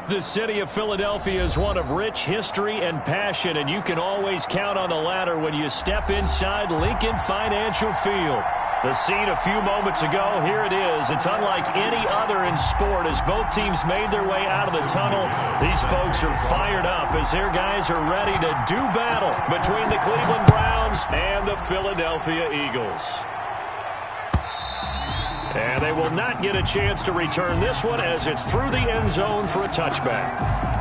The city of Philadelphia is one of rich history and passion, and you can always count on the latter when you step inside Lincoln Financial Field. The scene a few moments ago, here it is. It's unlike any other in sport as both teams made their way out of the tunnel. These folks are fired up as their guys are ready to do battle between the Cleveland Browns and the Philadelphia Eagles. And they will not get a chance to return this one as it's through the end zone for a touchback.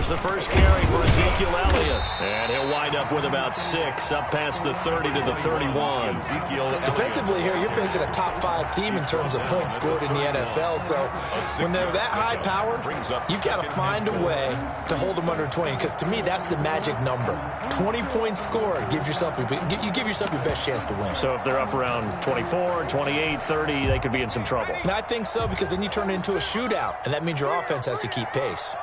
The first carry for Ezekiel Elliott. And he'll wind up with about 6, up past the 30 to the 31. Defensively here, you're facing a top 5 team in terms of points scored in the NFL. So when they're that high powered, you've got to find a way to hold them under 20. Because to me, that's the magic number. 20 points scored gives yourself your best chance to win. So if they're up around 24, 28, 30, they could be in some trouble. And I think so, because then you turn it into a shootout. And that means your offense has to keep pace.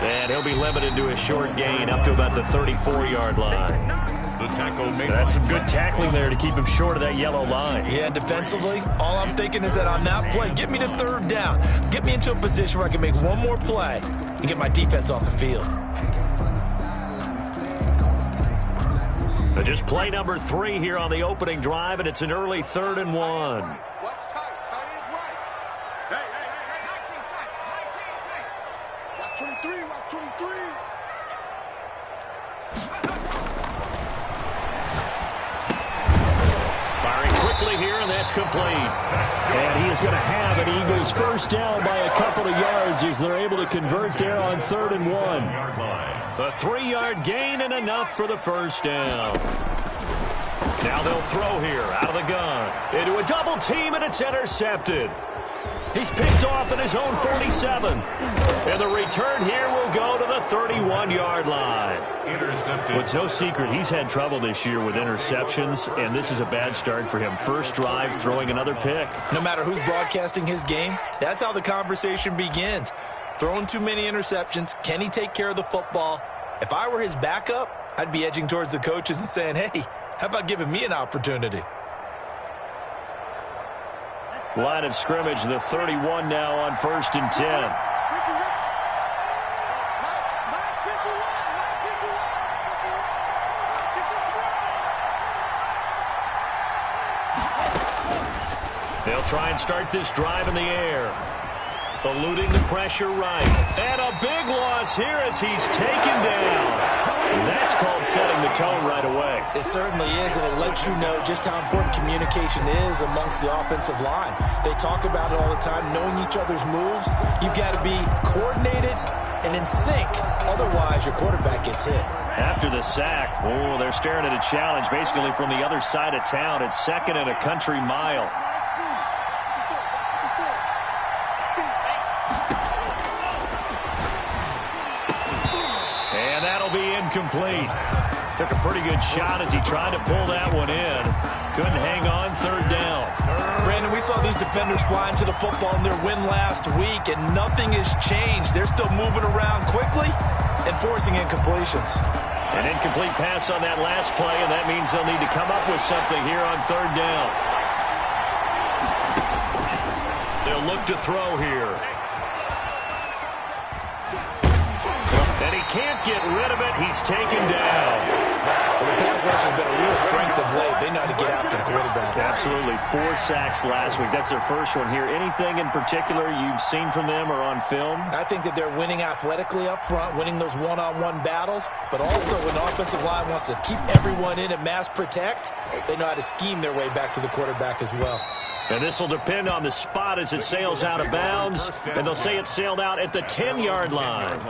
And he'll be limited to a short gain up to about the 34-yard line. That's some good tackling there to keep him short of that yellow line. Yeah, defensively, all I'm thinking is that on that play, get me to third down. Get me into a position where I can make one more play and get my defense off the field. Just play number 3 here on the opening drive, and it's an early 3rd and 1. Complete. And he is going to have an Eagles first down by a couple of yards as they're able to convert there on 3rd and 1. A 3-yard gain and enough for the first down. Now they'll throw here out of the gun into a double team, and it's intercepted. He's picked off at his own 47. And the return here will go to the 31-yard line. Well, it's no secret he's had trouble this year with interceptions, and this is a bad start for him. First drive, throwing another pick. No matter who's broadcasting his game, that's how the conversation begins. Throwing too many interceptions. Can he take care of the football? If I were his backup, I'd be edging towards the coaches and saying, hey, how about giving me an opportunity? Line of scrimmage, the 31 now on 1st and 10. They'll try and start this drive in the air. Eluding the pressure right. And a big loss here as he's taken down. That's called setting the tone right away. It certainly is, and it lets you know just how important communication is amongst the offensive line. They talk about it all the time, knowing each other's moves. You've got to be coordinated and in sync. Otherwise, your quarterback gets hit. After the sack, they're staring at a challenge basically from the other side of town. It's 2nd and a country mile. Complete. Took a pretty good shot as he tried to pull that one in. Couldn't hang on, 3rd down. Brandon, we saw these defenders fly into the football in their win last week, and nothing has changed. They're still moving around quickly and forcing incompletions. An incomplete pass on that last play, and that means they'll need to come up with something here on 3rd down. They'll look to throw here. And he can't get rid of it. He's taken down. Well, the pass rush has been a real strength of late. They know how to get after the quarterback. Absolutely. 4 sacks last week. That's their first one here. Anything in particular you've seen from them or on film? I think that they're winning athletically up front, winning those one-on-one battles, but also when the offensive line wants to keep everyone in and mass protect, they know how to scheme their way back to the quarterback as well. And this will depend on the spot as it sails out of bounds. And they'll say it sailed out at the 10-yard line.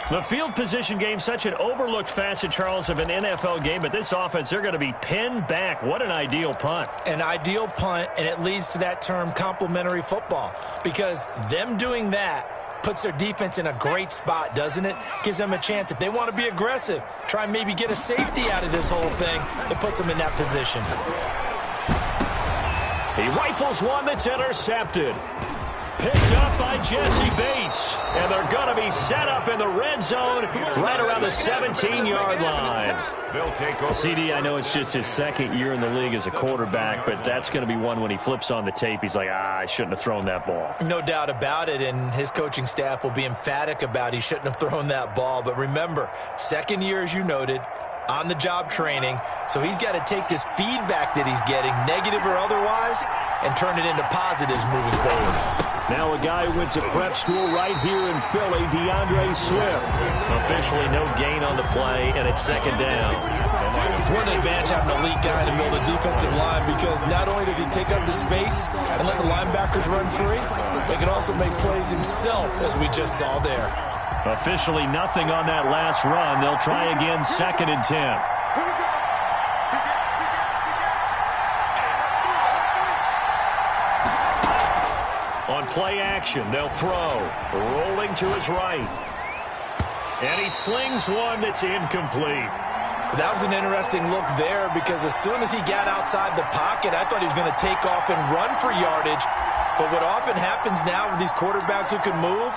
The field position game, such an overlooked facet, Charles, of an NFL game. But this offense, they're going to be pinned back. What an ideal punt. An ideal punt, and it leads to that term complementary football. Because them doing that puts their defense in a great spot, doesn't it? Gives them a chance. If they want to be aggressive, try and maybe get a safety out of this whole thing, it puts them in that position. He rifles one that's intercepted. Picked up by Jesse Bates. And they're going to be set up in the red zone right around the 17-yard line. CD, I know it's just his second year in the league as a quarterback, but that's going to be one when he flips on the tape, he's like, I shouldn't have thrown that ball. No doubt about it, and his coaching staff will be emphatic about he shouldn't have thrown that ball. But remember, second year, as you noted, on-the-job training, so he's got to take this feedback that he's getting, negative or otherwise, and turn it into positives moving forward. Now a guy who went to prep school right here in Philly, DeAndre Swift. Officially no gain on the play, and it's second down. What an advantage having an elite guy in the middle of the defensive line, because not only does he take up the space and let the linebackers run free, but he can also make plays himself, as we just saw there. Officially nothing on that last run. They'll try again, 2nd and 10. On play action, they'll throw. Rolling to his right. And he slings one that's incomplete. That was an interesting look there, because as soon as he got outside the pocket, I thought he was going to take off and run for yardage. But what often happens now with these quarterbacks who can move,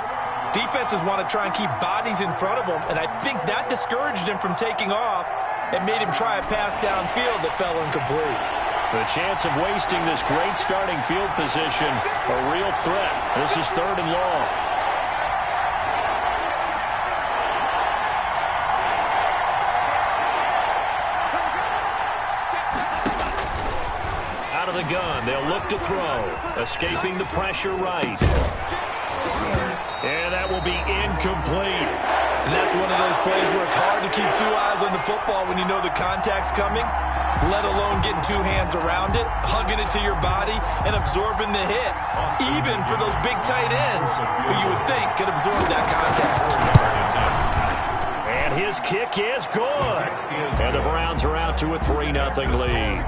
defenses want to try and keep bodies in front of them, and I think that discouraged him from taking off and made him try a pass downfield that fell incomplete. The chance of wasting this great starting field position, a real threat. This is 3rd and long. Out of the gun, they'll look to throw. Escaping the pressure right. And that will be incomplete. And that's one of those plays where it's hard to keep two eyes on the football when you know the contact's coming, let alone getting two hands around it, hugging it to your body, and absorbing the hit. Even for those big tight ends, who you would think could absorb that contact. And his kick is good. And the Browns are out to a 3-0 lead.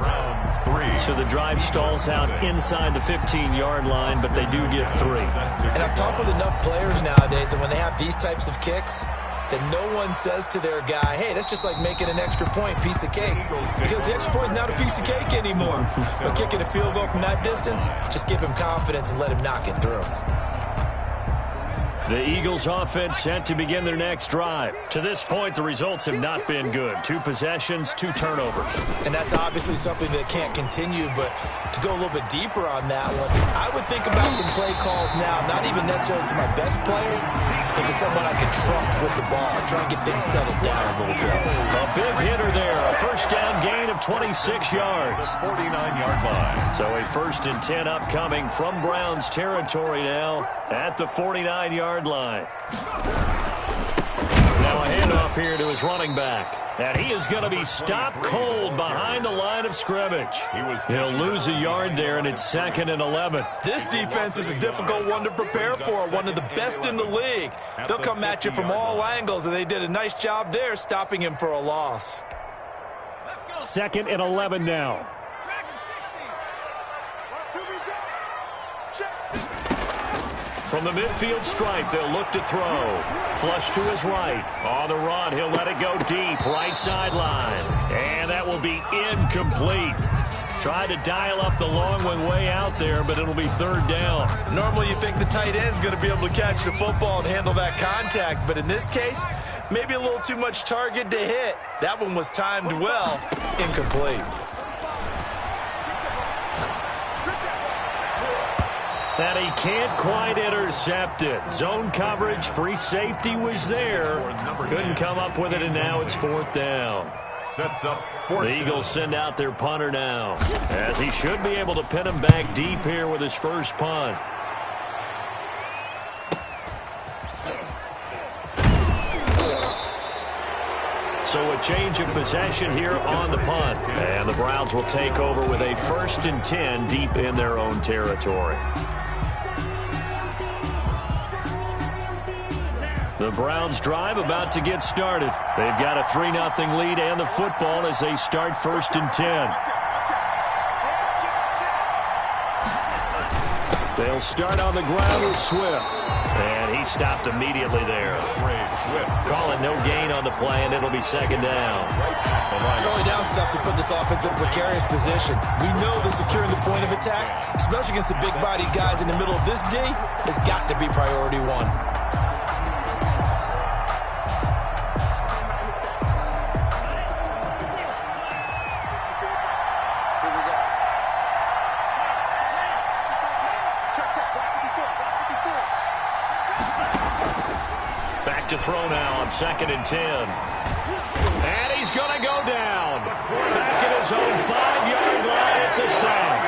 So the drive stalls out inside the 15-yard line, but they do get 3. And I've talked with enough players nowadays that when they have these types of kicks, that no one says to their guy, hey, that's just like making an extra point, piece of cake. Because the extra point is not a piece of cake anymore. But kicking a field goal from that distance, just give him confidence and let him knock it through. The Eagles offense set to begin their next drive. To this point, the results have not been good. 2 possessions, 2 turnovers. And that's obviously something that can't continue, but to go a little bit deeper on that one, I would think about some play calls now, not even necessarily to my best player, but to someone I can trust with the ball, try and get things settled down a little bit. A big hitter there, a first down gain of 26 yards. 49-yard line. So a 1st and 10 upcoming from Browns territory now at the 49-yard line. Now a handoff here to his running back. And he is going to be stopped cold behind the line of scrimmage. He'll lose a yard there, and it's 2nd and 11. This defense is a difficult one to prepare for, one of the best in the league. They'll come at you from all angles, and they did a nice job there stopping him for a loss. 2nd and 11 now. From the midfield stripe, they'll look to throw. Flush to his right. On the run, he'll let it go deep. Right sideline. And that will be incomplete. Tried to dial up the long one way out there, but it'll be 3rd down. Normally you think the tight end's going to be able to catch the football and handle that contact, but in this case, maybe a little too much target to hit. That one was timed well. Incomplete. That he can't quite intercept it. Zone coverage, free safety was there. Couldn't come up with it, and now it's 4th down. Sets up The Eagles send out their punter now, as he should be able to pin him back deep here with his first punt. So a change of possession here on the punt. And the Browns will take over with a 1st and 10 deep in their own territory. The Browns drive about to get started. They've got a 3-0 lead and the football as they start 1st and 10. They'll start on the ground with Swift. And He stopped immediately there. Calling no gain on the play, and it'll be second down. Early down stuff to put this offense in a precarious position. We know that securing the point of attack, especially against the big-bodied guys in the middle of this D, has got to be priority one. Back to throw now on 2nd and 10. And he's going to go down. Back at his own 5-yard line. It's a sack.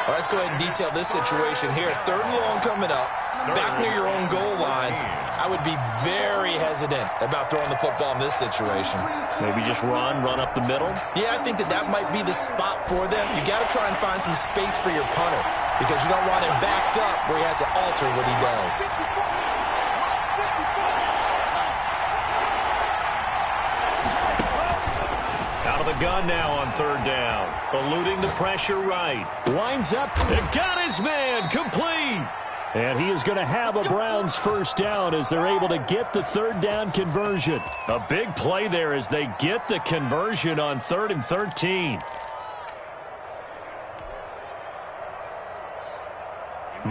All right, let's go ahead and detail this situation here. 3rd and long coming up. Back near your own goal line. I would be very hesitant about throwing the football in this situation. Maybe just run up the middle? Yeah, I think that might be the spot for them. You got to try and find some space for your punter because you don't want him backed up where he has to alter what he does. Out of the gun now on 3rd down. Eluding the pressure right. Winds up. It got his man. Complete. And he is going to have a Browns first down as they're able to get the 3rd down conversion. A big play there as they get the conversion on 3rd and 13.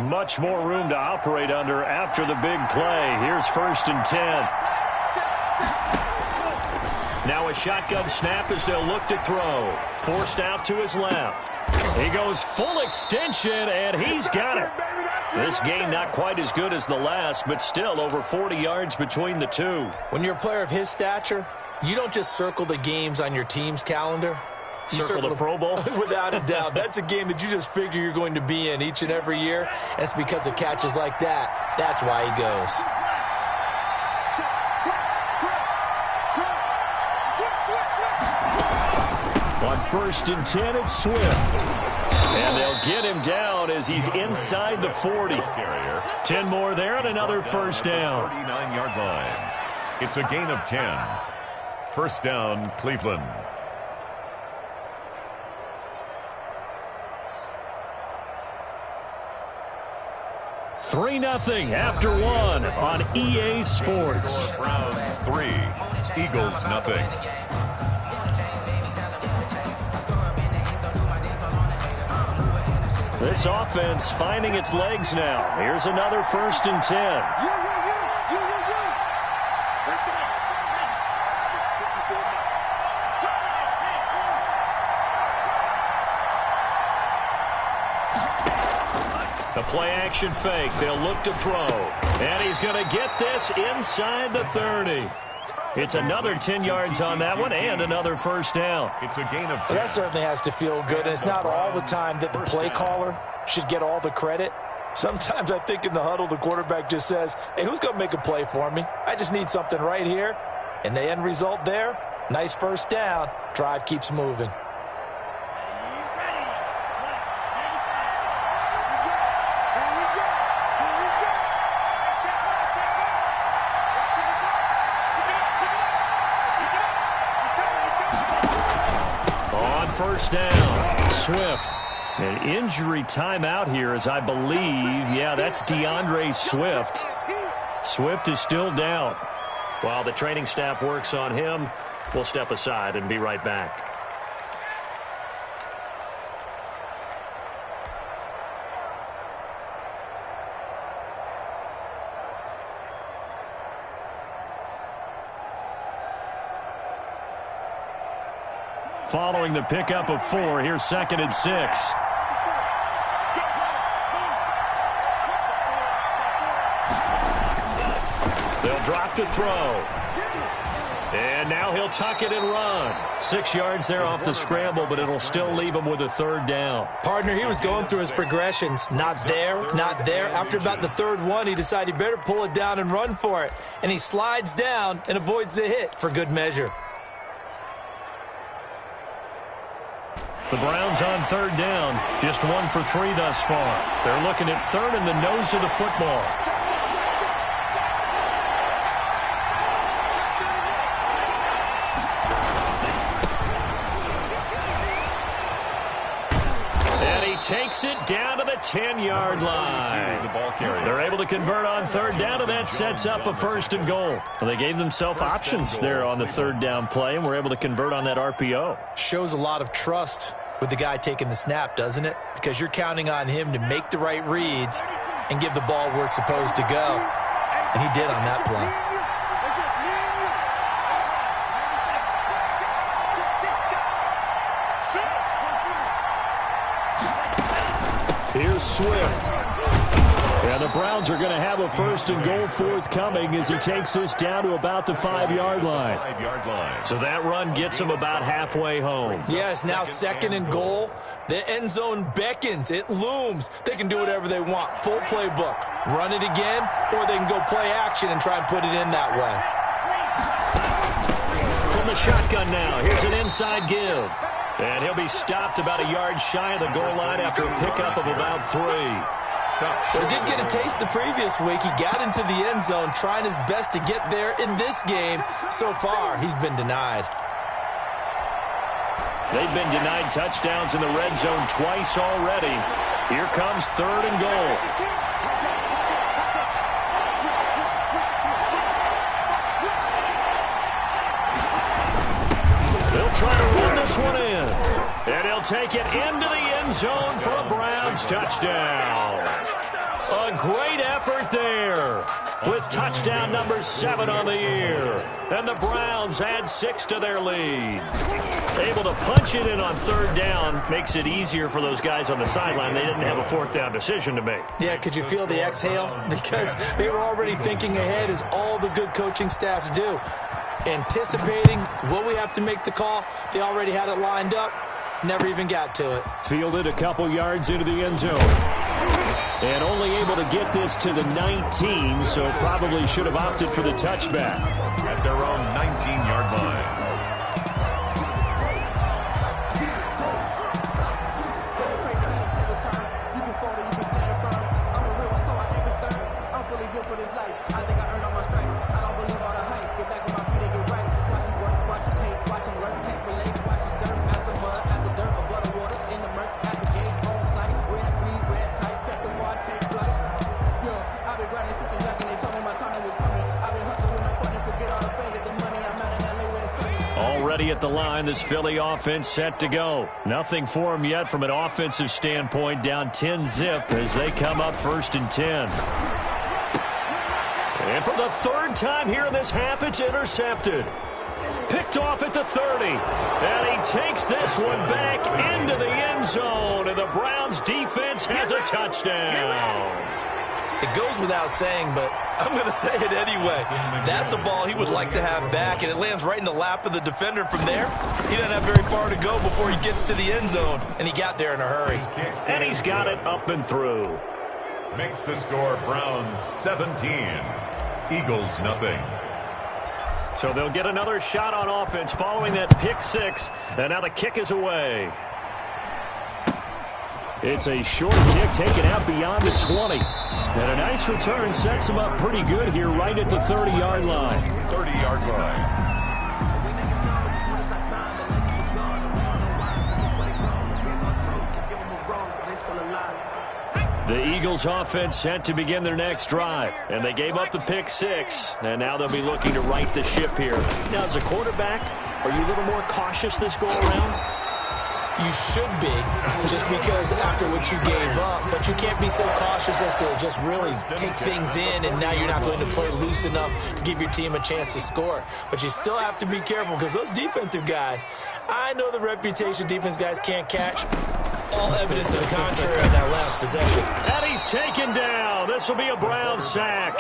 Much more room to operate under after the big play. Here's 1st and 10. Now a shotgun snap as they'll look to throw. Forced out to his left. He goes full extension, and he's got it. This game not quite as good as the last, but still over 40 yards between the two. When you're a player of his stature, you don't just circle the games on your team's calendar. You circle the Pro Bowl? Without a doubt. That's a game that you just figure you're going to be in each and every year. And it's because of catches like that. That's why he goes. On 1st and 10, it's Swift. And they'll get him down as he's inside the 40. 10 more there and another first down. 39-yard line. It's a gain of 10. First down, Cleveland. Three 3-0 after one on EA Sports. Browns 3, Eagles 0. This offense finding its legs now. Here's another 1st and 10. The play-action fake. They'll look to throw. And he's going to get this inside the 30. It's another 10 yards on that one and another first down. It's a gain of 10. Well, that certainly has to feel good, and it's not all the time that the play caller should get all the credit. Sometimes I think in the huddle the quarterback just says, hey, who's going to make a play for me? I just need something right here. And the end result there, nice first down. Drive keeps moving. First down, Swift. An injury timeout here as I believe, yeah, that's DeAndre Swift. Swift is still down. While the training staff works on him, we'll step aside and be right back. Following the pickup of 4, here's 2nd and 6. They'll drop to throw. And now he'll tuck it and run. 6 yards there off the scramble, but it'll still leave him with a 3rd down. Partner, he was going through his progressions. Not there, not there. After about the 3rd one, he decided he better pull it down and run for it. And he slides down and avoids the hit for good measure. The Browns on 3rd down, just 1 for 3 thus far. They're looking at 3rd in the nose of the football. And he takes it down to the 10-yard line. The ball carrier. They're able to convert on third down, and that sets up a first and goal. Well, they gave themselves options there on the third down play, and were able to convert on that RPO. Shows a lot of trust with the guy taking the snap, doesn't it? Because you're counting on him to make the right reads and give the ball where it's supposed to go. And he did on that play. Here's Swift. And the Browns are going to have a first and goal forthcoming as he takes this down to about the 5-yard line. So that run gets him about halfway home. Yes, now second and goal. The end zone beckons. It looms. They can do whatever they want. Full playbook. Run it again, or they can go play action and try and put it in that way. From the shotgun now, here's an inside give. And he'll be stopped about a yard shy of the goal line after a pickup of about 3. Well, he did get a taste the previous week. He got into the end zone, trying his best to get there in this game. So far, he's been denied. They've been denied touchdowns in the red zone twice already. Here comes third and goal. They'll try to run this one in. And he'll take it into the end zone for a Browns touchdown. A great effort there with touchdown number 7 on the year. And the Browns add 6 to their lead. Able to punch it in on third down makes it easier for those guys on the sideline. They didn't have a fourth down decision to make. Yeah, could you feel the exhale? Because they were already thinking ahead, as all the good coaching staffs do. Anticipating what we have to make the call. They already had it lined up. Never even got to it. Fielded a couple yards into the end zone. And only able to get this to the 19, so probably should have opted for the touchback. At their own 19-yard line. Already at the line, this Philly offense set to go. Nothing for them yet from an offensive standpoint, down 10-zip as they come up first and 10. And for the third time here in this half, it's intercepted. Picked off at the 30. And he takes this one back into the end zone, and the Browns defense has a touchdown. It goes without saying, but I'm going to say it anyway. That's a ball he would like to have back, and it lands right in the lap of the defender from there. He doesn't have very far to go before he gets to the end zone, and he got there in a hurry. And he's got it up and through. Makes the score Browns 17, Eagles nothing. So they'll get another shot on offense following that pick 6, and now the kick is away. It's a short kick taken out beyond the 20. And a nice return sets him up pretty good here right at the 30-yard line. 30-yard line. The Eagles offense set to begin their next drive. And they gave up the pick 6. And now they'll be looking to right the ship here. Now, as a quarterback, are you a little more cautious this go-around? You should be, just because after what you gave up. But you can't be so cautious as to just really take things in, and now you're not going to play loose enough to give your team a chance to score. But you still have to be careful, because those defensive guys, I know the reputation defense guys can't catch. All evidence to the contrary on that last possession. And he's taken down. This will be a Brown sack.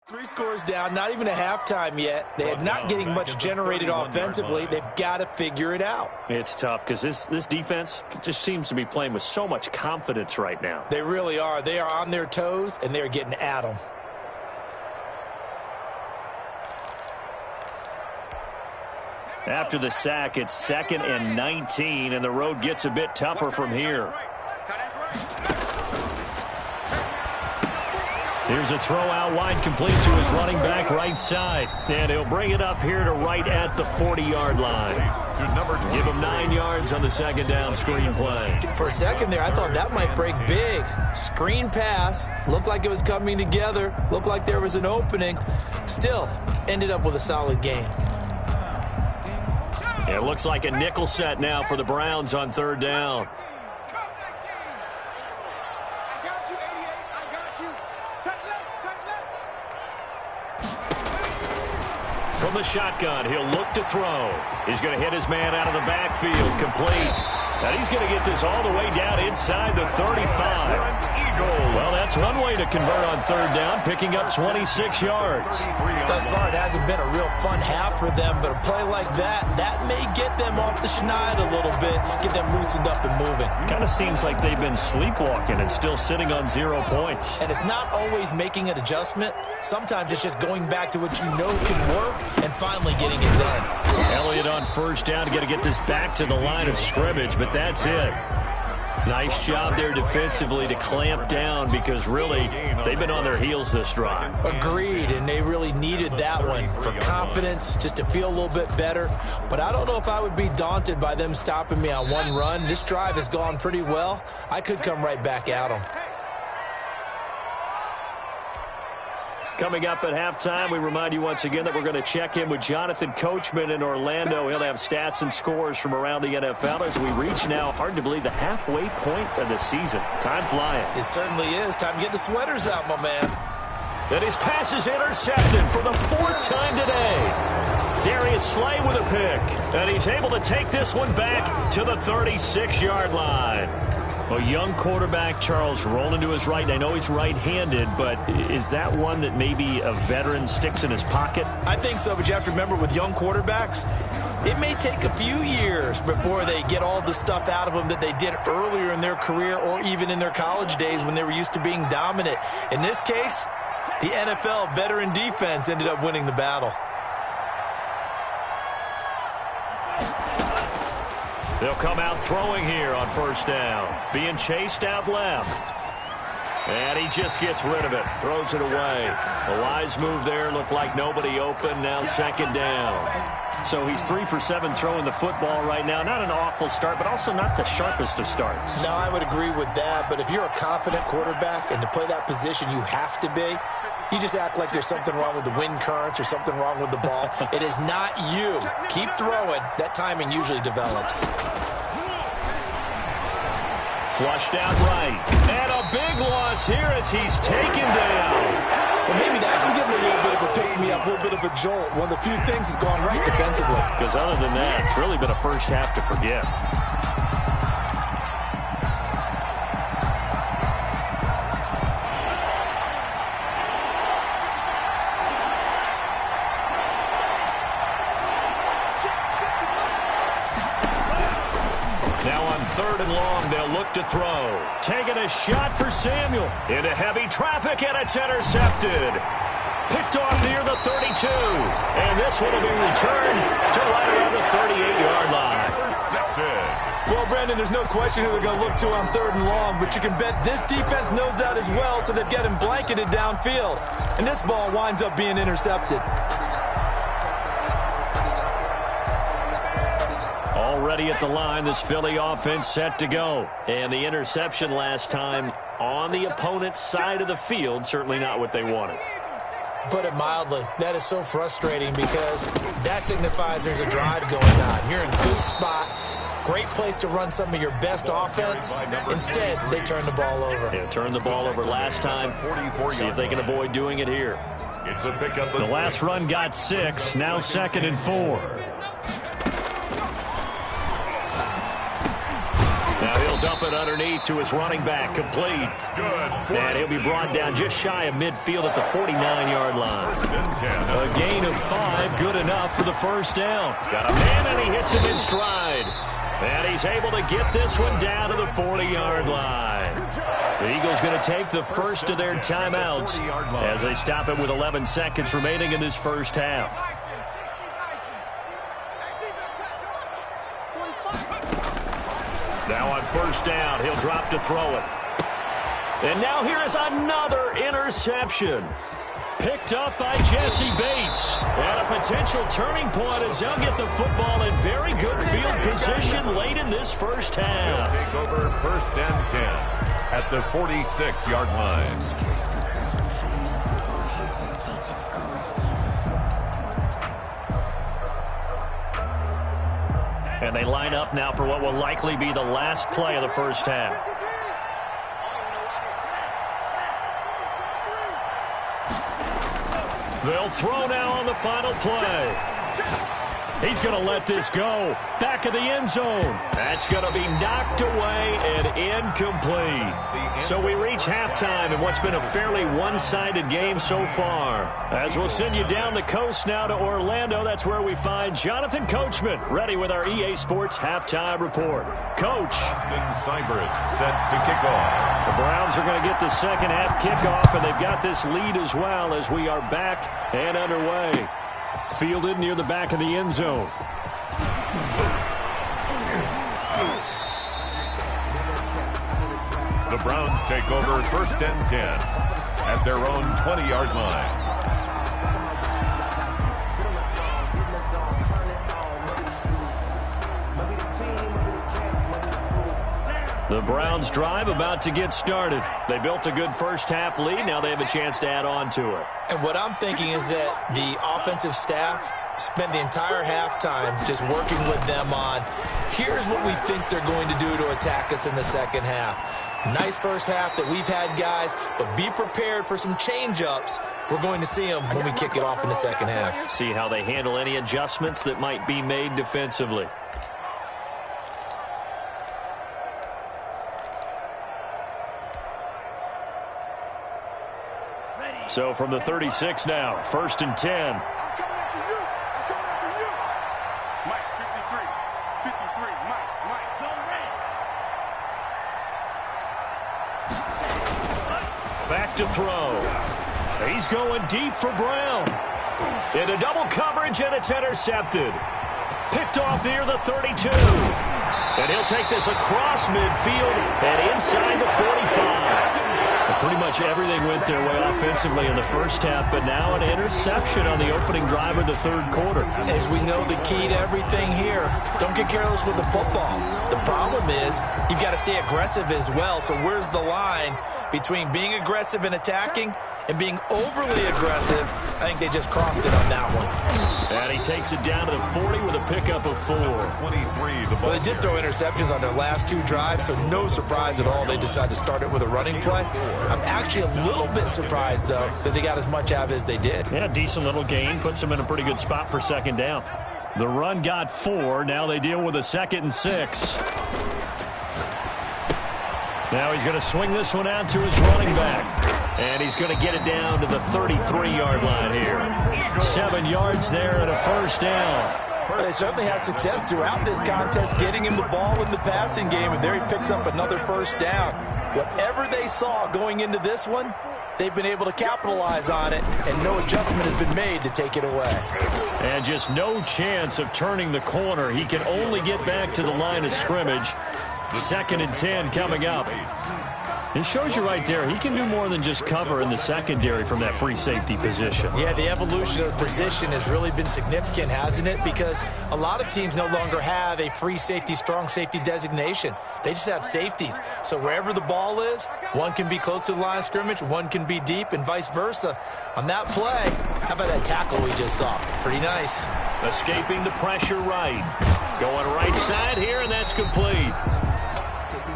3 scores down, not even a halftime yet. They're not getting much generated offensively. They've got to figure it out. It's tough because this defense just seems to be playing with so much confidence right now. They really are. They are on their toes, and they're getting at them. After the sack, it's 2nd and 19, and the road gets a bit tougher from here. Here's a throw out wide, complete to his running back right side. And he'll bring it up here to right at the 40-yard line. Give him 9 yards on the 2nd down screen play. For a second there, I thought that might break big. Screen pass. Looked like it was coming together. Looked like there was an opening. Still, ended up with a solid game. It looks like a nickel set now for the Browns on 3rd down. From the shotgun, he'll look to throw. He's going to hit his man out of the backfield, complete. And he's going to get this all the way down inside the 35. Well, that's one way to convert on 3rd down, picking up 26 yards. Thus far, it hasn't been a real fun half for them, but a play like that may get them off the schneid a little bit, get them loosened up and moving. Kind of seems like they've been sleepwalking and still sitting on 0 points. And it's not always making an adjustment. Sometimes it's just going back to what you know can work and finally getting it done. Elliott on 1st down, got to get this back to the line of scrimmage, but that's it. Nice job there defensively to clamp down because really they've been on their heels this drive. Agreed, and they really needed that one for confidence, just to feel a little bit better. But I don't know if I would be daunted by them stopping me on one run. This drive has gone pretty well. I could come right back at them. Coming up at halftime, we remind you once again that we're going to check in with Jonathan Coachman in Orlando. He'll have stats and scores from around the NFL as we reach now, hard to believe, the halfway point of the season. Time flying. It certainly is. Time to get the sweaters out, my man. And his pass is intercepted for the 4th time today. Darius Slay with a pick. And he's able to take this one back to the 36-yard line. A young quarterback, Charles, rolling to his right. And I know he's right-handed, but is that one that maybe a veteran sticks in his pocket? I think so, but you have to remember with young quarterbacks, it may take a few years before they get all the stuff out of them that they did earlier in their career or even in their college days when they were used to being dominant. In this case, the NFL veteran defense ended up winning the battle. They'll come out throwing here on 1st down. Being chased out left. And he just gets rid of it. Throws it away. A wise move there. Looked like nobody open. Now 2nd down. So he's 3 for 7 throwing the football right now. Not an awful start, but also not the sharpest of starts. No, I would agree with that. But if you're a confident quarterback and to play that position you have to be, you just act like there's something wrong with the wind currents or something wrong with the ball. It is not you. Keep throwing. That timing usually develops. Flushed out right. And a big loss here as he's taken down. Well, maybe that can give him a little bit of a pick-me-up, a little bit of a jolt. One of the few things has gone right defensively. Because other than that, it's really been a first half to forget. Now on 3rd and long, they'll look to throw. Taking a shot for Samuel. Into heavy traffic, and it's intercepted. Picked off near the 32. And this one will be returned to right around the 38-yard line. Intercepted. Well, Brandon, there's no question who they're going to look to on 3rd and long, but you can bet this defense knows that as well, so they've got him blanketed downfield. And this ball winds up being intercepted. Already at the line, this Philly offense set to go. And the interception last time on the opponent's side of the field, certainly not what they wanted. Put it mildly, that is so frustrating because that signifies there's a drive going on. You're in a good spot, great place to run some of your best offense. Instead, they turn the ball over. Yeah, turned the ball over last time. See if they can avoid doing it here. The last run got 6, now 2nd and 4. Now he'll dump it underneath to his running back. Complete. Good. And he'll be brought down just shy of midfield at the 49-yard line. A gain of 5, good enough for the first down. Got a man, and he hits him in stride. And he's able to get this one down to the 40-yard line. The Eagles going to take the first of their timeouts as they stop it with 11 seconds remaining in this first half. Now on first down, he'll drop to throw it. And now here is another interception. Picked up by Jesse Bates. And a potential turning point as they'll get the football in very good field position late in this first half. Take over first and 10 at the 46-yard line. And they line up now for what will likely be the last play of the first half. They'll throw now on the final play. He's going to let this go. Back of the end zone. That's going to be knocked away and incomplete. So we reach halftime in what's been a fairly one-sided game so far. As we'll send you down the coast now to Orlando, that's where we find Jonathan Coachman, ready with our EA Sports Halftime Report. Coach. Austin Seibert set to kick off. The Browns are going to get the second half kickoff, and they've got this lead as well as we are back and underway. Fielded near the back of the end zone. The Browns take over first and 10 at their own 20-yard line. The Browns drive about to get started. They built a good first half lead. Now they have a chance to add on to it. And what I'm thinking is that the offensive staff spent the entire halftime just working with them on, here's what we think they're going to do to attack us in the second half. Nice first half that we've had, guys, but be prepared for some change-ups. We're going to see them when we kick it off in the second half. See how they handle any adjustments that might be made defensively. So from the 36 now, first and 10. I'm coming after you. I'm coming after you. Mike, 53. 53. Mike. Go red. Back to throw. He's going deep for Brown. Into double coverage, and it's intercepted. Picked off near the 32. And he'll take this across midfield and inside the 45. Pretty much everything went their way offensively in the first half, but now an interception on the opening drive of the third quarter. As we know, the key to everything here, don't get careless with the football. The problem is you've got to stay aggressive as well. So where's the line between being aggressive and attacking and being overly aggressive? I think they just crossed it on that one. And he takes it down to the 40 with a pickup of 4. 23, the ball. Well, they did throw interceptions on their last 2 drives, so no surprise at all they decided to start it with a running play. I'm actually a little bit surprised, though, that they got as much out of it as they did. Yeah, decent little gain. Puts them in a pretty good spot for second down. The run got 4. Now they deal with a 2nd and 6. Now he's going to swing this one out to his running back. And he's going to get it down to the 33-yard line here. 7 yards there and a first down. They certainly had success throughout this contest getting him the ball in the passing game, and there he picks up another first down. Whatever they saw going into this one, they've been able to capitalize on it, and no adjustment has been made to take it away. And just no chance of turning the corner. He can only get back to the line of scrimmage. 2nd and 10 coming up. It shows you right there, he can do more than just cover in the secondary from that free safety position. Yeah, the evolution of position has really been significant, hasn't it? Because a lot of teams no longer have a free safety, strong safety designation. They just have safeties. So wherever the ball is, one can be close to the line of scrimmage, one can be deep, and vice versa. On that play, how about that tackle we just saw? Pretty nice. Escaping the pressure right. Going right side here, and that's complete.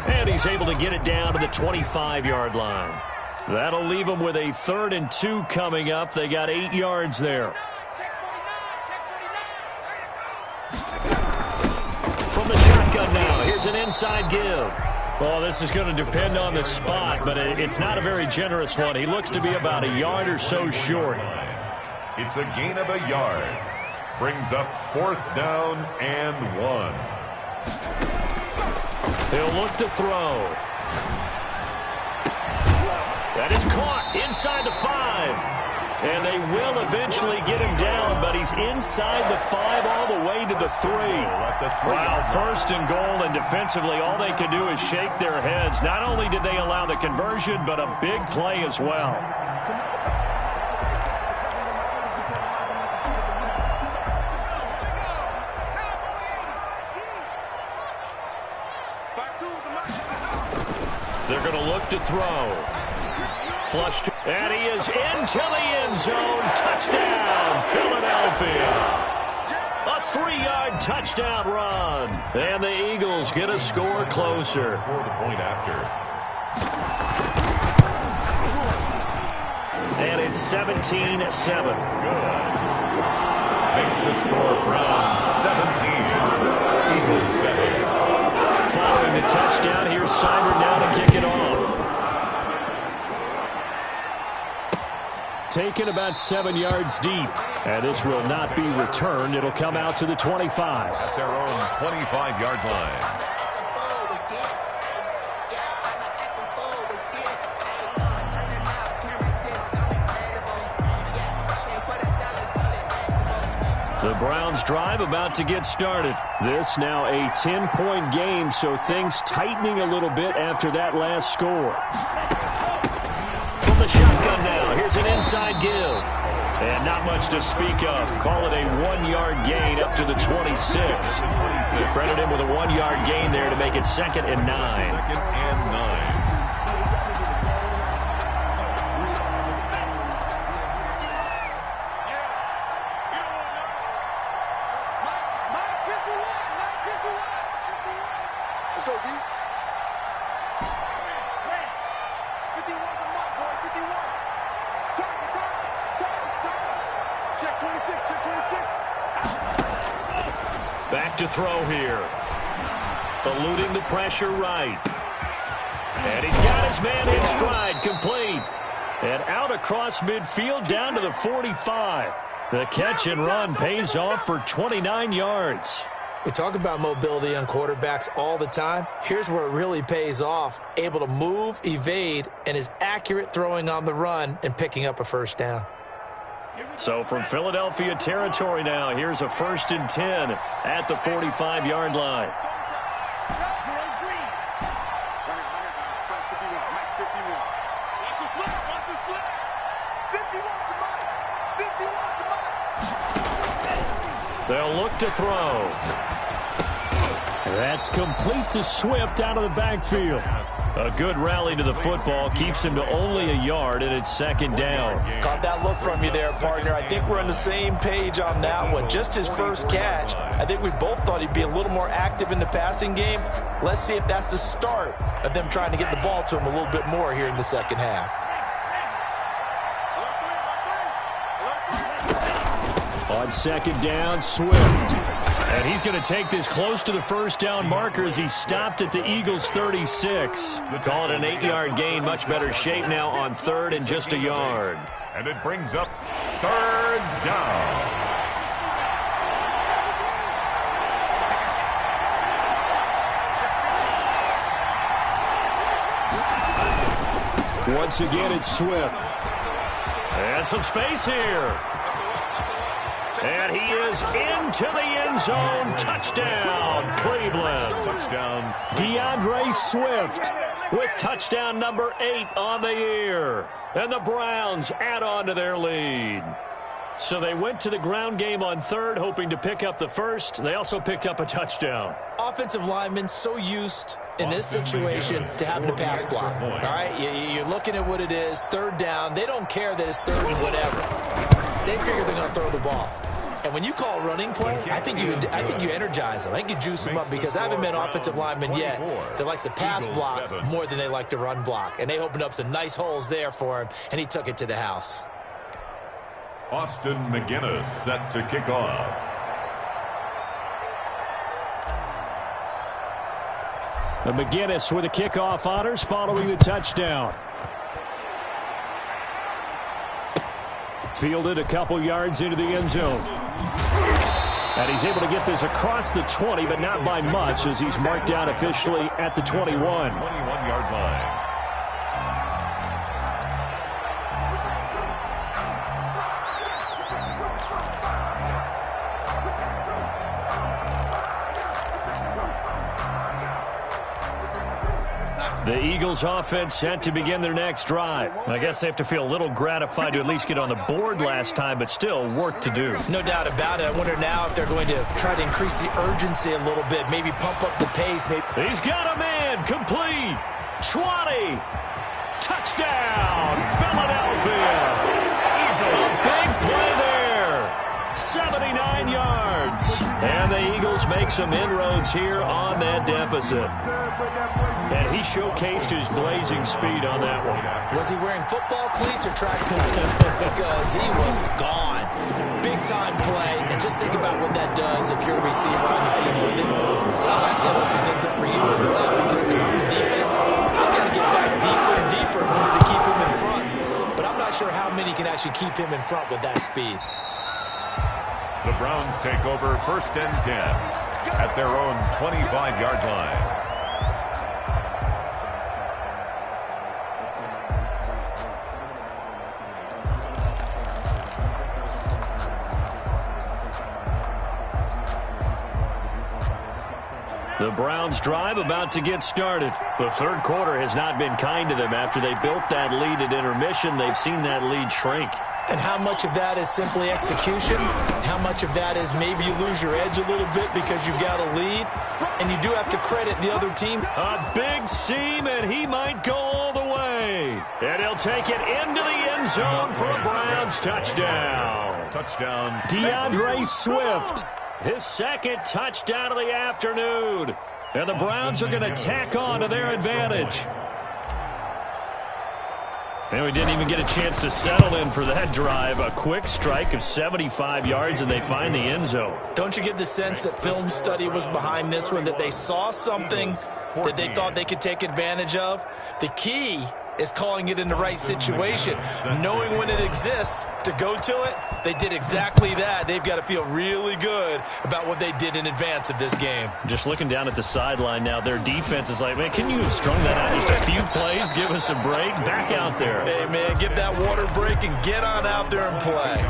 And he's able to get it down to the 25-yard line. That'll leave them with a 3rd and 2 coming up. They got 8 yards there. From the shotgun now, here's an inside give. Well, this is going to depend on the spot, but it's not a very generous one. He looks to be about a yard or so short. It's a gain of a yard. Brings up 4th down and 1. He'll look to throw. That is caught inside the 5. And they will eventually get him down, but he's inside the 5 all the way to the 3. Wow, 1st and goal, and defensively all they can do is shake their heads. Not only did they allow the conversion, but a big play as well. They're going to look to throw. Flush, and he is into the end zone. Touchdown, Philadelphia. A 3-yard touchdown run. And the Eagles get a score closer. For the point after. And it's 17-7. Makes the score Browns 17. Eagles 7. Following the touchdown, here's Seibert now to kick it off. Taken about 7 yards deep. And this will not be returned. It'll come out to the 25. At their own 25-yard line. The Browns drive about to get started. This now a 10-point game, so things tightening a little bit after that last score. From the shotgun now, here's an inside give. And not much to speak of. Call it a 1-yard gain up to the 26. You credit him with a 1-yard gain there to make it 2nd and 9. 2nd and 9. Back to throw here. Eluding the pressure right. And he's got his man in stride, complete. And out across midfield down to the 45. The catch and run pays off for 29 yards. We talk about mobility on quarterbacks all the time. Here's where it really pays off. Able to move, evade, and is accurate throwing on the run and picking up a 1st down. So from Philadelphia territory now, here's a 1st and 10 at the 45-yard line. They'll look to throw. That's complete to Swift out of the backfield. A good rally to the football keeps him to only a yard, and it's 2nd down. Caught that look from you there, partner. I think we're on the same page on that one. Just his first catch. I think we both thought he'd be a little more active in the passing game. Let's see if that's the start of them trying to get the ball to him a little bit more here in the 2nd half. On 2nd down, Swift. And he's going to take this close to the 1st down marker as he stopped at the Eagles' 36. Call it an 8-yard gain. Much better shape now on 3rd and just a yard. And it brings up 3rd down. Once again, it's Swift. And some space here. And he is into the end zone. Touchdown, Cleveland. Touchdown. DeAndre Swift with touchdown number 8 on the year. And the Browns add on to their lead. So they went to the ground game on 3rd, hoping to pick up the 1st. They also picked up a touchdown. Offensive linemen so used in this situation to having to pass block. All right, you're looking at what it is, 3rd down. They don't care that it's 3rd and whatever. They figure they're going to throw the ball. And when you call a running play, I think you energize them. I think you juice them up because I haven't met an offensive lineman yet that likes to pass block more than they like to run block. And they opened up some nice holes there for him, and he took it to the house. Austin McGinnis set to kick off. And McGinnis with the kickoff honors following the touchdown. Fielded a couple yards into the end zone. And he's able to get this across the 20, but not by much, as he's marked down officially at the 21. 21-yard line. The Eagles offense set to begin their next drive. I guess they have to feel a little gratified to at least get on the board last time, but still work to do. No doubt about it. I wonder now if they're going to try to increase the urgency a little bit, maybe pump up the pace. He's got a man, complete, 20, touchdown, Philadelphia. A big play there, 79 yards. And the Eagles make some inroads here on that deficit. And he showcased his blazing speed on that one. Was he wearing football cleats or track sneakers? Because he was gone. Big-time play. And just think about what that does if you're a receiver on the team with him. That's going to open things up for you as well. Because if I'm the defense, I've got to get back deeper and deeper in order to keep him in front. But I'm not sure how many can actually keep him in front with that speed. The Browns take over 1st and 10 at their own 25-yard line. The Browns drive about to get started. The third quarter has not been kind to them. After they built that lead at intermission, they've seen that lead shrink. And how much of that is simply execution? How much of that is maybe you lose your edge a little bit because you've got a lead? And you do have to credit the other team. A big seam, and he might go all the way. And he'll take it into the end zone for a Browns touchdown. Touchdown. DeAndre Swift. His second touchdown of the afternoon. And the Browns are going to tack on to their advantage. And we didn't even get a chance to settle in for that drive. A quick strike of 75 yards, and they find the end zone. Don't you get the sense that film study was behind this one, that they saw something that they thought they could take advantage of? The key is calling it in the right situation, knowing when it exists to go to it. They did exactly that. They've got to feel really good about what they did in advance of this game. Just looking down at the sideline now, their defense is like, man, can you have strung that out just a few plays? Give us a break. Back out there. Hey, man, give that water break and get on out there and play.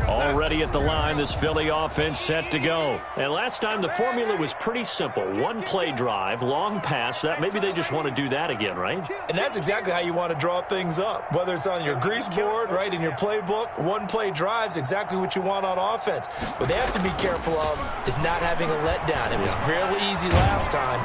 Already at the line, this Philly offense set to go. And last time the formula was pretty simple. One play drive, long pass. That maybe they just want to do that again, right? And that's exactly how you want to draw things up. Whether it's on your grease board, right, in your playbook, one play drive's exactly what you want on offense. What they have to be careful of is not having a letdown. It was fairly easy last time.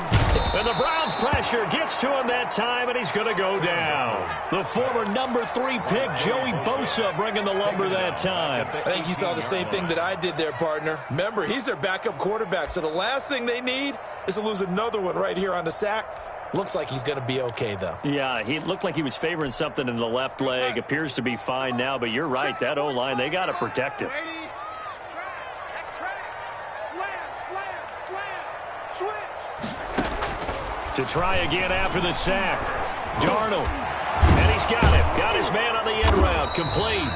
And the Browns pressure gets to him that time, and he's going to go down. The former number 3 pick, Joey Bosa, bringing the lumber that time. I think you saw the same thing that I did there, partner. Remember, he's their backup quarterback, so the last thing they need is to lose another one right here on the sack. Looks like he's going to be okay, though. Yeah, he looked like he was favoring something in the left leg. Appears to be fine now, but you're right. That O-line, they got to protect him. To try again after the sack. Darnold. And he's got it. Got his man on the end route. Complete.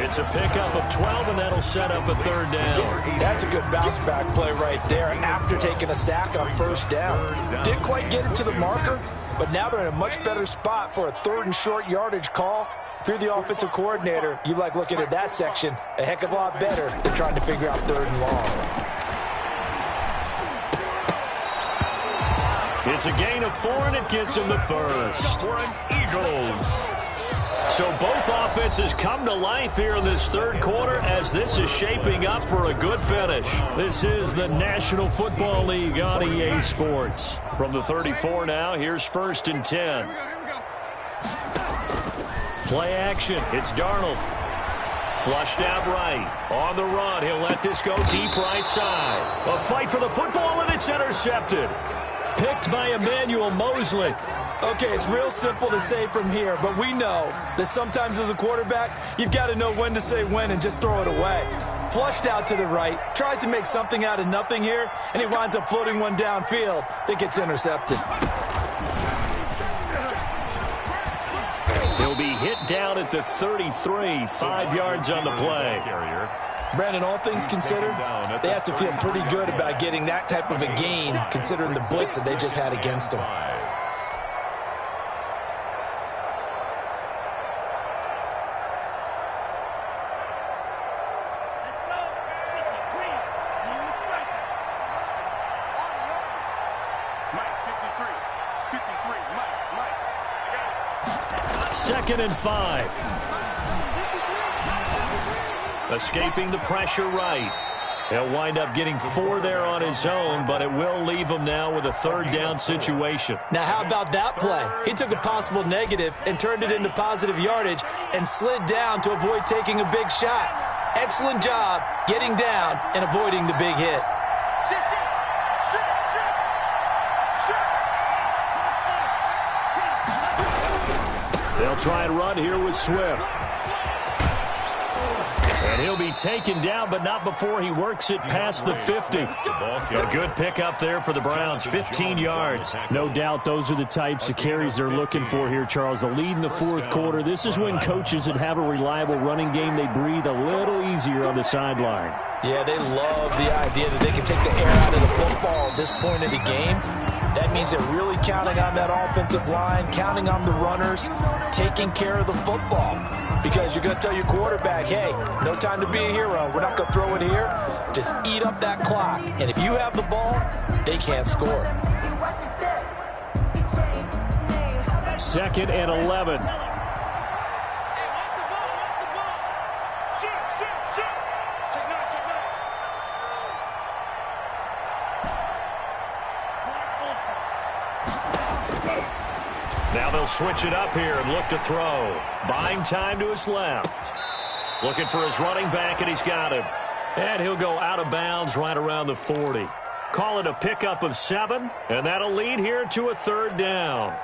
It's a pickup of 12, and that'll set up a third down. That's a good bounce-back play right there after taking a sack on first down. Didn't quite get it to the marker, but now they're in a much better spot for a third and short yardage call. If you're the offensive coordinator, you like looking at that section a heck of a lot better than trying to figure out third and long. It's a gain of 4, and it gets him the first. For an Eagles. So both offenses come to life here in this third quarter as this is shaping up for a good finish. This is the National Football League on EA Sports. From the 34 now, here's 1st and 10. Play action. It's Darnold. Flushed out right. On the run. He'll let this go deep right side. A fight for the football, and it's intercepted. Picked by Emmanuel Mosley. Okay, it's real simple to say from here, but we know that sometimes as a quarterback, you've got to know when to say when and just throw it away. Flushed out to the right, tries to make something out of nothing here, and he winds up floating one downfield that gets intercepted. He'll be hit down at the 33, 5 yards on the play. Brandon, all things considered, they have to feel pretty good about getting that type of a gain considering the blitz that they just had against them. Second and 5. Escaping the pressure right. He'll wind up getting 4 there on his own, but it will leave him now with a third down situation. Now, how about that play? He took a possible negative and turned it into positive yardage and slid down to avoid taking a big shot. Excellent job getting down and avoiding the big hit. They'll try and run here with Swift. And he'll be taken down, but not before he works it past the 50. A good pickup there for the Browns, 15 yards. No doubt those are the types of carries they're looking for here, Charles. The lead in the fourth quarter. This is when coaches that have a reliable running game, they breathe a little easier on the sideline. Yeah, they love the idea that they can take the air out of the football at this point of the game. That means they're really counting on that offensive line, counting on the runners, taking care of the football. Because you're going to tell your quarterback, hey, no time to be a hero. We're not going to throw it here. Just eat up that clock. And if you have the ball, they can't score. Second and 11. Now they'll switch it up here and look to throw. Buying time to his left. Looking for his running back, and he's got him. And he'll go out of bounds right around the 40. Call it a pickup of 7, and that'll lead here to a third down.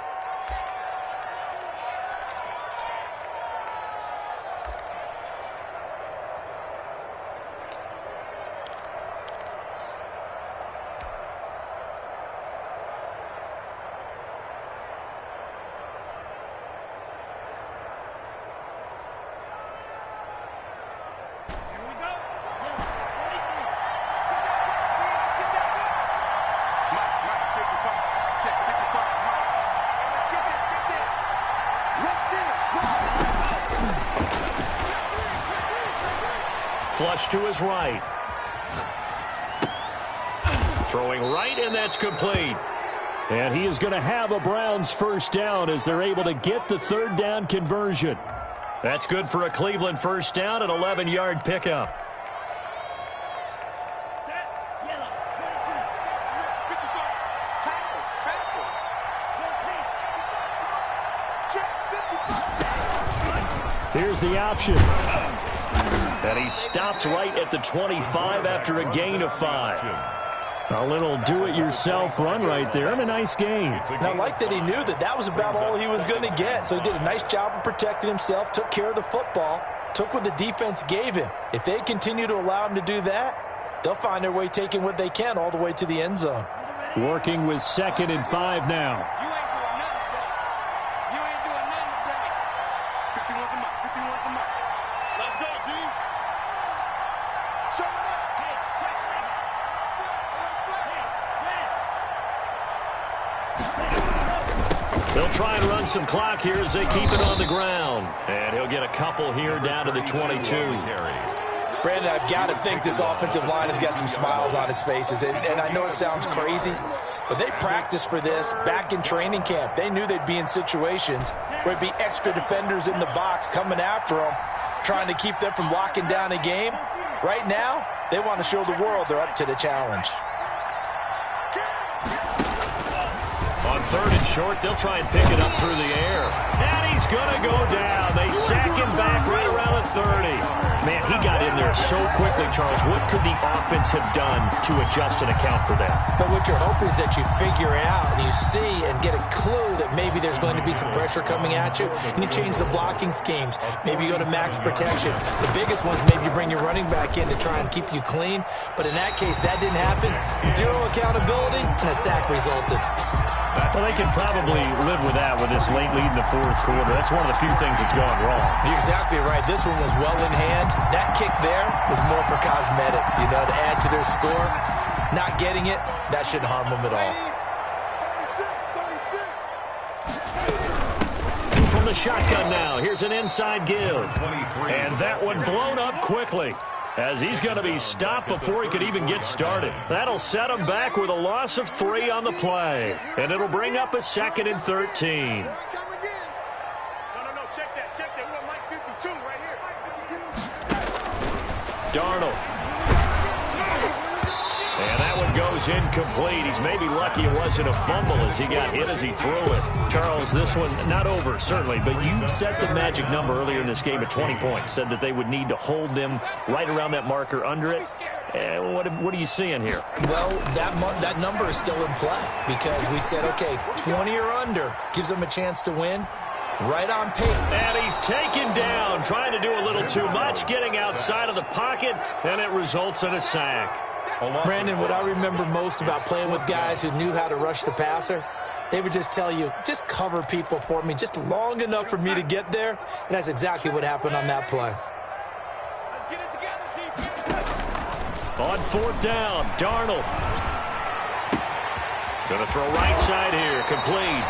Flush to his right. Throwing right, and that's complete. And he is going to have a Browns first down as they're able to get the third down conversion. That's good for a Cleveland first down, an 11-yard pickup. Here's the option. And he stopped right at the 25 after a gain of 5. A little do-it-yourself run right there, and a nice gain. And I like that he knew that that was about all he was going to get. So he did a nice job of protecting himself, took care of the football, took what the defense gave him. If they continue to allow him to do that, they'll find their way taking what they can all the way to the end zone. Working with 2nd and 5 now. They'll try and run some clock here as they keep it on the ground. And he'll get a couple here down to the 22. Brandon, I've got to think this offensive line has got some smiles on its faces. And I know it sounds crazy, but they practiced for this back in training camp. They knew they'd be in situations where it'd be extra defenders in the box coming after them, trying to keep them from locking down a game. Right now, they want to show the world they're up to the challenge. On 3rd and short, they'll try and pick it up through the air. And he's going to go down. They sack him back right around the 30. Man, he got in there so quickly, Charles. What could the offense have done to adjust and account for that? But what you're hoping is that you figure it out and you see and get a clue that maybe there's going to be some pressure coming at you, and you change the blocking schemes. Maybe you go to max protection. The biggest ones, maybe you bring your running back in to try and keep you clean. But in that case, that didn't happen. Zero accountability, and a sack resulted. Well, they can probably live with that with this late lead in the fourth quarter. That's one of the few things that's gone wrong. You're exactly right. This one was well in hand. That kick there was more for cosmetics, to add to their score. Not getting it, that shouldn't harm them at all. From the shotgun now, here's an inside give. And that one blown up quickly, as he's going to be stopped before he could even get started. That'll set him back with a loss of 3 on the play. And it'll bring up a 2nd and 13. No, check that. We got Mike 52 right here. Darnold. And that one goes incomplete. He's maybe lucky it wasn't a fumble as he got hit as he threw it. Charles, this one not over, certainly, but you set the magic number earlier in this game at 20 points. Said that they would need to hold them right around that marker under it. What are you seeing here? Well, that number is still in play because we said, okay, 20 or under gives them a chance to win. Right on pace. And he's taken down, trying to do a little too much, getting outside of the pocket, and it results in a sack. Brandon, what I remember most about playing with guys who knew how to rush the passer, they would just tell you, just cover people for me, just long enough for me to get there. And that's exactly what happened on that play. Let's get it together, defense. On 4th down, Darnold. Going to throw right side here, complete.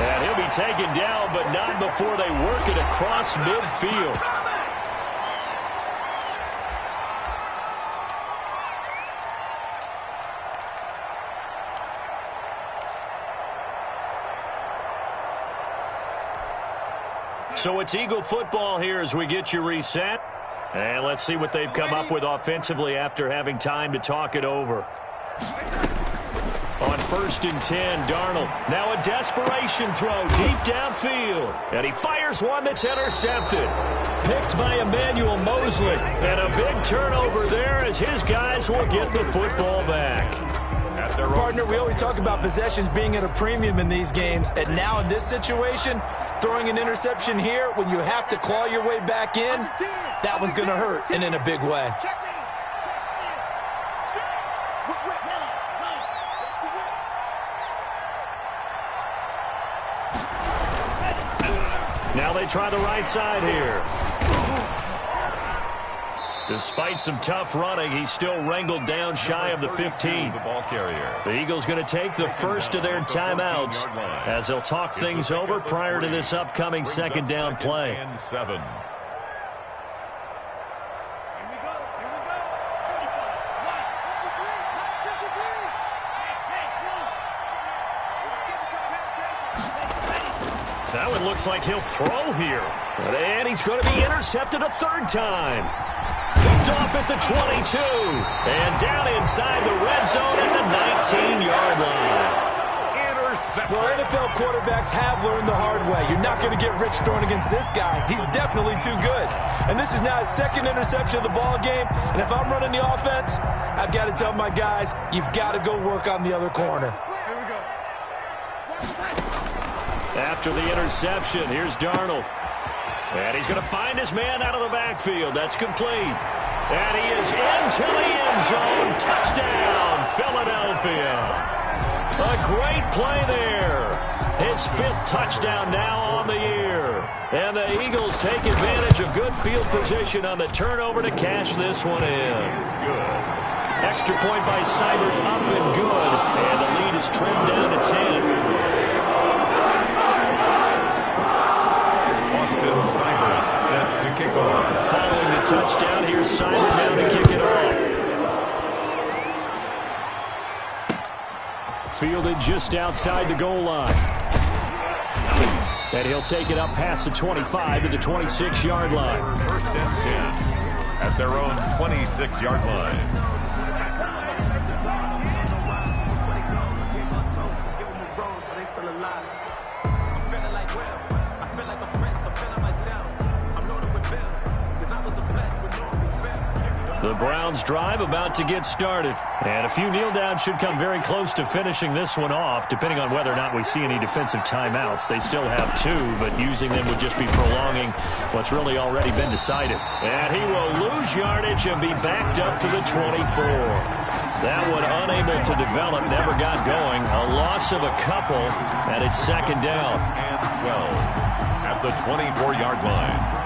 And he'll be taken down, but not before they work it across midfield. So it's Eagle football here as we get you reset. And let's see what they've come up with offensively after having time to talk it over. On 1st and 10, Darnold. Now a desperation throw deep downfield. And he fires one that's intercepted. Picked by Emmanuel Mosley. And a big turnover there as his guys will get the football back. Partner, we always talk about possessions being at a premium in these games. And now in this situation, throwing an interception here when you have to claw your way back in, that one's going to hurt, and in a big way. Now they try the right side here. Despite some tough running, he's still wrangled down shy of the 15. The ball carrier. The Eagles going to take the first of their timeouts as they'll talk things over prior to this upcoming 2nd down play. And 7. That one looks like he'll throw here. And he's going to be intercepted a 3rd time. Picked off at the 22. And down inside the red zone at the 19-yard line. Well, NFL quarterbacks have learned the hard way. You're not going to get rich throwing against this guy. He's definitely too good. And this is now his 2nd interception of the ball game. And if I'm running the offense, I've got to tell my guys, you've got to go work on the other corner. After the interception, here's Darnold. And he's going to find his man out of the backfield. That's complete. And he is into the end zone. Touchdown, Philadelphia. A great play there. His 5th touchdown now on the year. And the Eagles take advantage of good field position on the turnover to cash this one in. Extra point by Seibert, up and good. And the lead is trimmed down to 10. Austin Seibert set to kick off. Following the touchdown, here's Seibert now to kick it off. Fielded just outside the goal line. And he'll take it up past the 25 to the 26-yard line. 1st and 10 at their own 26-yard line. I feel like I'm The Browns drive about to get started. And a few kneel downs should come very close to finishing this one off, depending on whether or not we see any defensive timeouts. They still have 2, but using them would just be prolonging what's really already been decided. And he will lose yardage and be backed up to the 24. That one unable to develop, never got going. A loss of a couple, and it's second down. And 12 at the 24-yard line.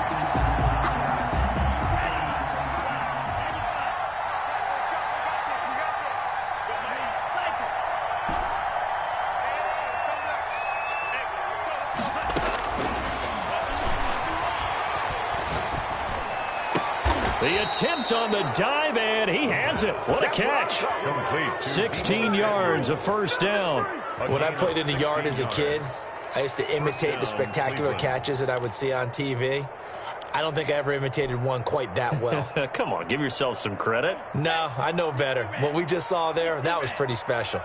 The attempt on the dive, and he has it. What a catch. 16 yards, a first down. When I played in the yard as a kid, I used to imitate the spectacular catches that I would see on TV. I don't think I ever imitated one quite that well. Come on, give yourself some credit. No, I know better. What we just saw there, that was pretty special.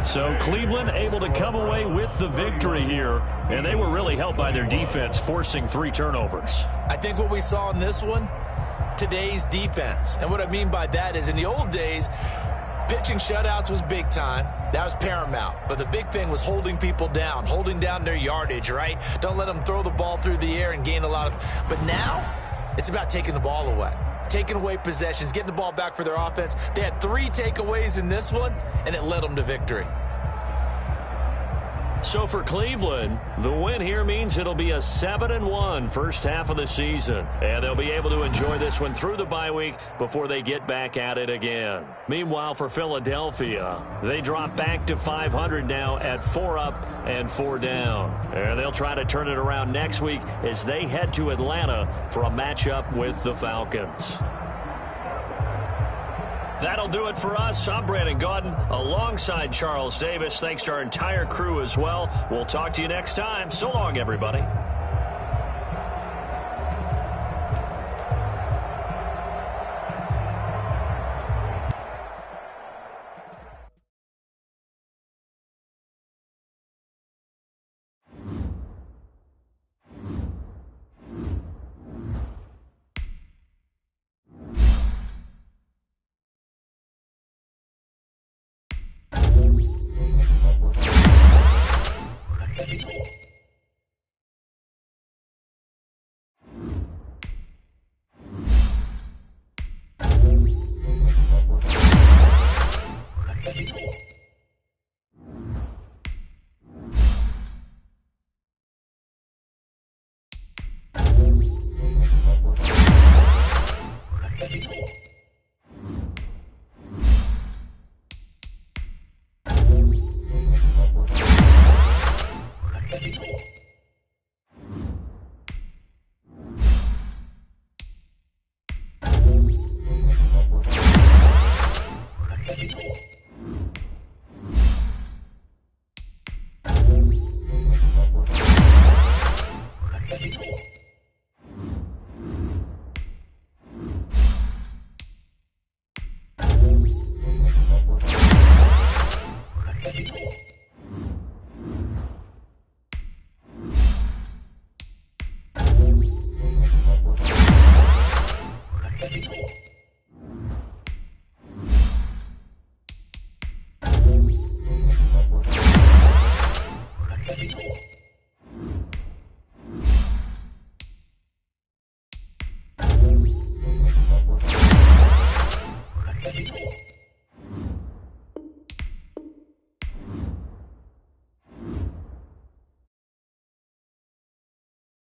So Cleveland able to come away with the victory here, and they were really helped by their defense, forcing 3 turnovers. I think what we saw in this one, today's defense. And what I mean by that is in the old days, pitching shutouts was big time. That was paramount. But the big thing was holding people down, holding down their yardage, right? Don't let them throw the ball through the air and gain a lot of... But now, it's about taking the ball away. Taking away possessions, getting the ball back for their offense. They had 3 takeaways in this one, and it led them to victory. So for Cleveland, the win here means it'll be a 7-1 first half of the season. And they'll be able to enjoy this one through the bye week before they get back at it again. Meanwhile, for Philadelphia, they drop back to 500 now at 4 up and 4 down. And they'll try to turn it around next week as they head to Atlanta for a matchup with the Falcons. That'll do it for us. I'm Brandon Gaudin alongside Charles Davis. Thanks to our entire crew as well. We'll talk to you next time. So long, everybody. Thank you.